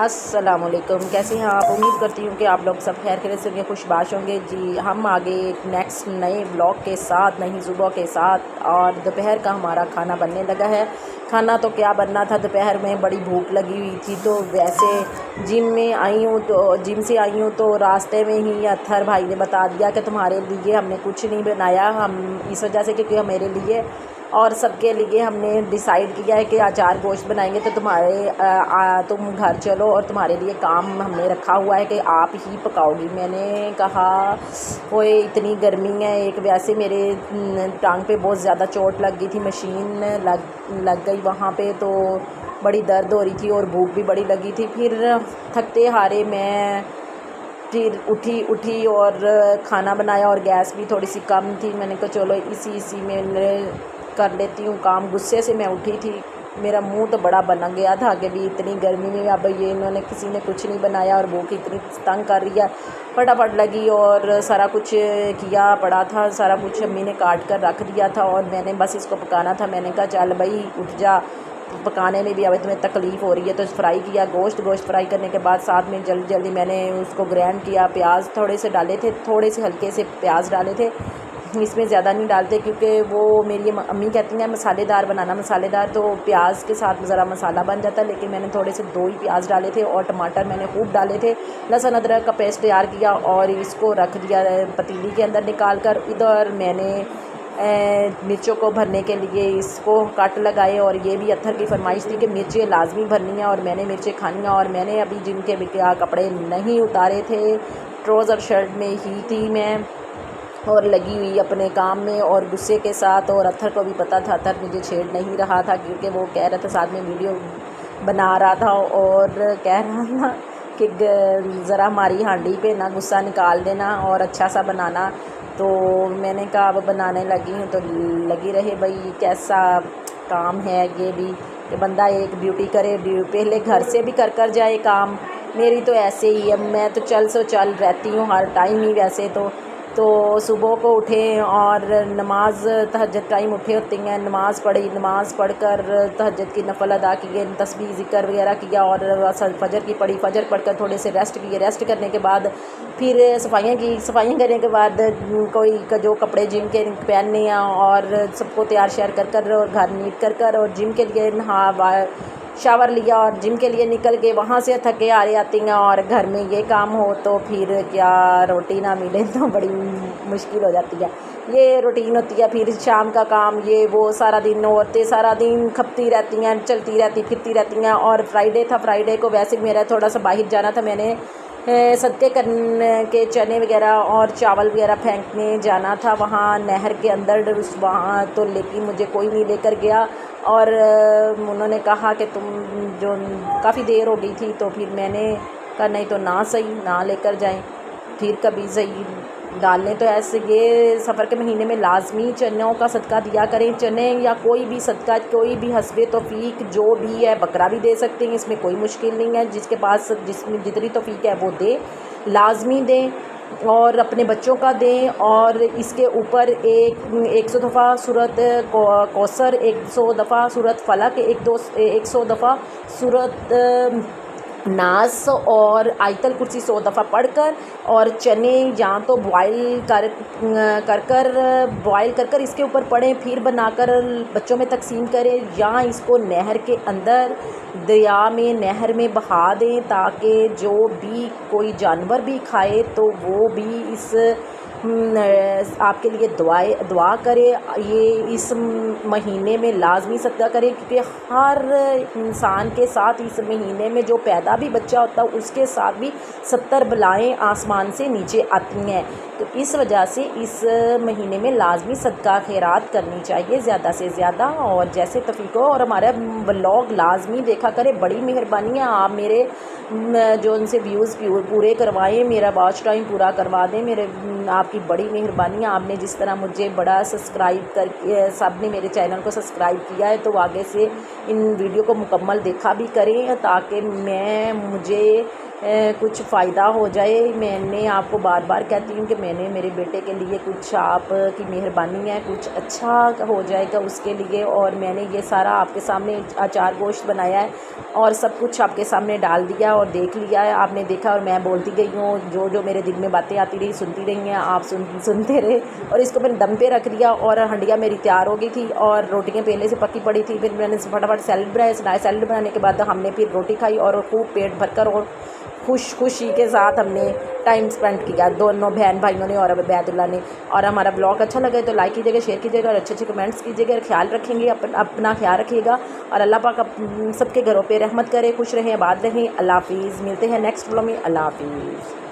अस्सलामुअलैकुम, कैसे हैं आप। उम्मीद करती हूँ कि आप लोग सब खैर खैरियत से होंगे, खुशबाश होंगे। जी, हम आगे एक नेक्स्ट नए ब्लॉग के साथ, नई सुबह के साथ। और दोपहर का हमारा खाना बनने लगा है। खाना तो क्या बनना था, दोपहर में बड़ी भूख लगी हुई थी, तो वैसे जिम से आई हूँ तो रास्ते में ही अत्थर भाई ने बता दिया कि तुम्हारे लिए हमने कुछ नहीं बनाया। हम इस वजह से, क्योंकि मेरे लिए और सबके लिए हमने डिसाइड किया है कि अचार गोश्त बनाएंगे, तो तुम घर चलो और तुम्हारे लिए काम हमने रखा हुआ है कि आप ही पकाओगी। मैंने कहा ओए इतनी गर्मी है, एक वैसे मेरे टांग पे बहुत ज़्यादा चोट लग गई थी, मशीन लग गई वहाँ पे, तो बड़ी दर्द हो रही थी और भूख भी बड़ी लगी थी। फिर थकते हारे मैं फिर उठी और खाना बनाया, और गैस भी थोड़ी सी कम थी। मैंने कहा चलो इसी में कर लेती हूँ काम। गुस्से से मैं उठी थी, मेरा मुंह तो बड़ा बना गया था कि भी इतनी गर्मी में अब ये इन्होंने किसी ने कुछ नहीं बनाया और भूख इतनी तंग कर रही है। फटाफट लगी और सारा कुछ किया पड़ा था, सारा कुछ अम्मी ने काट कर रख दिया था और मैंने बस इसको पकाना था। मैंने कहा चल भाई उठ जा, पकाने में भी अब तुम्हें तकलीफ़ हो रही है। तो फ्राई किया गोश्त फ्राई करने के बाद साथ में जल्दी मैंने उसको ग्राइंड किया। प्याज थोड़े से डाले थे, थोड़े से हल्के से प्याज डाले थे, इसमें ज़्यादा नहीं डालते, क्योंकि वो मेरी अम्मी कहती हैं मसालेदार बनाना। मसालेदार तो प्याज के साथ ज़रा मसाला बन जाता है, लेकिन मैंने थोड़े से 2 ही प्याज डाले थे और टमाटर मैंने खूब डाले थे। लहसुन अदरक का पेस्ट तैयार किया और इसको रख दिया पतीली के अंदर निकाल कर। इधर मैंने मिर्चों को भरने के लिए इसको कट लगाए, और ये भी अत्थर की फरमाइश थी कि मिर्चें लाजमी भरनी है और मैंने मिर्चें खानी हैं। और मैंने अभी जिम के कपड़े नहीं उतारे थे, ट्राउज़र शर्ट में ही थी मैं और लगी हुई अपने काम में और गुस्से के साथ। और अत्थर को भी पता था, अत्थर मुझे छेड़ नहीं रहा था, क्योंकि वो कह रहा था, साथ में वीडियो बना रहा था और कह रहा था कि ज़रा हमारी हांडी पे ना गुस्सा निकाल देना और अच्छा सा बनाना। तो मैंने कहा अब बनाने लगी हूँ तो लगी रहे भाई। कैसा काम है ये भी कि बंदा एक ड्यूटी करे, पहले घर से भी कर जाए काम। मेरी तो ऐसे ही है, मैं तो चल रहती हूँ हर टाइम ही वैसे तो सुबह को उठे और नमाज तहज्जुद टाइम उठे होती हैं, नमाज़ पढ़ी, नमाज़ पढ़कर तहज्जुद की नफल अदा किए, तस्बीह ज़िक्र वगैरह किया और फजर की पढ़ी। फजर पढ़कर थोड़े से रेस्ट किए। रेस्ट करने के बाद फिर सफाइयाँ करने के बाद कोई जो कपड़े जिम के पहनने हैं और सबको तैयार श्यार कर और घर नीट कर और जिम के लिए शावर लिया और जिम के लिए निकल के वहाँ से थके हारे आती हैं। और घर में ये काम हो तो फिर क्या रोटी ना मिले तो बड़ी मुश्किल हो जाती है। ये रूटीन होती है। फिर शाम का काम, ये वो सारा दिन औरतें सारा दिन खपती रहती हैं, चलती रहती फिरती रहती हैं। और फ्राइडे था, फ्राइडे को वैसे मेरा थोड़ा सा बाहर जाना था, मैंने सदके करने के चने वगैरह और चावल वगैरह फेंकने जाना था वहाँ नहर के अंदर वहाँ। तो लेकिन मुझे कोई नहीं लेकर गया और उन्होंने कहा कि तुम जो काफ़ी देर हो गई थी, तो फिर मैंने कहा नहीं तो ना सही, ना लेकर जाएं, फिर कभी सही। डालने तो ऐसे ये सफ़र के महीने में लाजमी चनों का सदका दिया करें। चने या कोई भी सदका, कोई भी हस्बे तौफीक जो भी है, बकरा भी दे सकते हैं, इसमें कोई मुश्किल नहीं है। जिसके पास जिसमें जितनी तौफीक है वो दे, लाजमी दें और अपने बच्चों का दें। और इसके ऊपर 100 दफ़ा सूरत कौसर, 100 दफ़ा सूरत फलक, 100 दफ़ा सूरत नास और आयतल कुर्सी 100 दफ़ा पढ़कर और चने या तो बॉयल कर इसके ऊपर पढ़ें, फिर बनाकर बच्चों में तकसीम करें, या इसको नहर के अंदर दरिया में नहर में बहा दें, ताकि जो भी कोई जानवर भी खाए तो वो भी इस आपके लिए दुआ करे। ये इस महीने में लाजमी सदका करें, क्योंकि हर इंसान के साथ इस महीने में जो पैदा भी बच्चा होता है उसके साथ भी 70 बलाएँ आसमान से नीचे आती हैं। तो इस वजह से इस महीने में लाजमी सदका खैरात करनी चाहिए ज़्यादा से ज़्यादा। और जैसे तौफीक हो और हमारा व्लॉग लाजमी देखा करें। बड़ी मेहरबानी है, आप मेरे जो उनसे व्यूज़ पूरे करवाएं, मेरा वॉच टाइम पूरा करवा दें। मेरे आपकी बड़ी मेहरबानी है। आपने जिस तरह मुझे बड़ा सब्सक्राइब करके, सब ने मेरे चैनल को सब्सक्राइब किया है, तो आगे से इन वीडियो को मुकम्मल देखा भी करें, ताकि मुझे कुछ फ़ायदा हो जाए। मैंने आपको बार बार कहती हूँ कि मैंने मेरे बेटे के लिए कुछ आपकी मेहरबानी है, कुछ अच्छा हो जाएगा उसके लिए। और मैंने ये सारा आपके सामने अचार गोश्त बनाया है और सब कुछ आपके सामने डाल दिया और देख लिया है, आपने देखा और मैं बोलती गई हूँ, जो जो मेरे दिल में बातें आती रही सुनती रही हैं आप, सुनते रहे। और इसको मैंने दम पे रख दिया और हंडिया मेरी तैयार हो गई थी और रोटियाँ पहले से पकी पड़ी थी। फिर मैंने फटाफट सैलड बनाया, सैलड बनाने के बाद हमने फिर रोटी खाई और खूब पेट भरकर और खुशी के साथ हमने टाइम स्पेंड किया, दोनों बहन भाइयों ने और बैतुल्ला ने। और हमारा ब्लॉग अच्छा लगे तो लाइक कीजिएगा, शेयर कीजिएगा और अच्छे अच्छे कमेंट्स कीजिएगा। ख्याल रखेंगे, अपना ख्याल रखिएगा और अल्लाह पाक सबके घरों पे रहमत करे, खुश रहें, आबाद रहें। अल्लाह हाफिज़। मिलते हैं नेक्स्ट ब्लॉग में। अल्लाह हाफिज़।